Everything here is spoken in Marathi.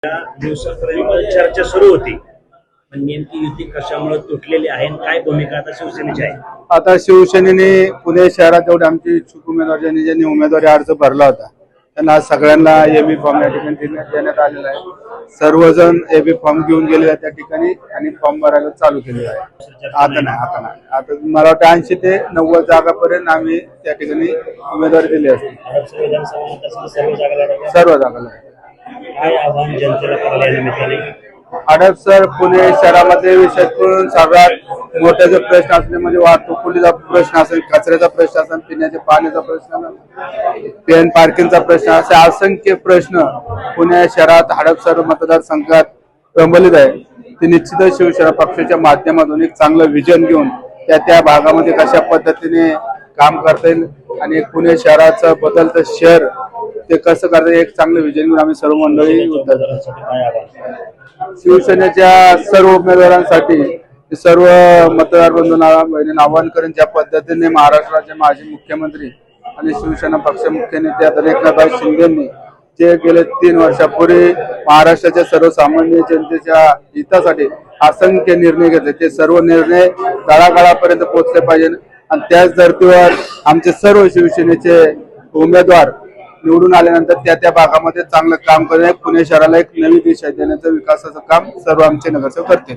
या दिवसापर्यंत चर्चा सुरू होती, पण नेमकी युती कशामुळे तुटलेली आहे आणि काय भूमिका आता शिवसेनेची आहे? आता शिवसेनेने पुणे शहरात जेवढे आमचे इच्छुक उमेदवार ज्यांनी उमेदवारी अर्ज भरला होता त्यांना सगळ्यांना एबी फॉर्म या ठिकाणी देण्यात आलेला आहे। सर्वजण एबी फॉर्म घेऊन गेलेले त्या ठिकाणी आणि फॉर्म भरायला चालू केलेला आहे। आता मला वाटतं 80 ते 90 जागापर्यंत आम्ही त्या ठिकाणी उमेदवारी दिली असते। सर्व जागा काय आव्हान जनतेला करायला या निमित्ताने? हडपसर पुणे शहरामध्ये विशेषतः सगळ्यात मोठा जो प्रश्न असणे म्हणजे वाहतुकीचा प्रश्न असेल, कचऱ्याचा प्रश्न असेल, पिण्याच्या पाण्याचा प्रश्न, पेन पार्किंगचा प्रश्न असे असंख्य प्रश्न पुणे शहरात हडपसर मतदारसंघात प्रबलित आहे। ते निश्चितच शिवसेना पक्षाच्या माध्यमातून एक चांगलं विजन घेऊन त्या भागामध्ये कशा पद्धतीने काम करता येईल आणि एक पुणे शहराचं बदलतं शहर ते कसं करता येईल एक चांगलं विजन घेऊन आम्ही सर्व मंडळी शिवसेनेच्या सर्व उमेदवारांसाठी सर्व मतदार बंधूंना आवाहन करेन ज्या पद्धतीने महाराष्ट्राचे माजी मुख्यमंत्री आणि शिवसेना पक्ष मुख्य नेते एकनाथ शिंदेंनी जे गेले 3 वर्षापूर्वी महाराष्ट्राच्या सर्वसामान्य जनतेच्या हितासाठी असंख्य निर्णय घेतले ते सर्व निर्णय तळागाळापर्यंत पोहोचले पाहिजे आणि त्याच धर्तीवर आमचे सर्व शिवसेनेचे उमेदवार निवडून आल्यानंतर त्या भागामध्ये चांगलं काम करणे पुणे शहराला एक नवी दिशा देण्याचं विकासाचं काम सर्व आमचे नगरसेवक करतील।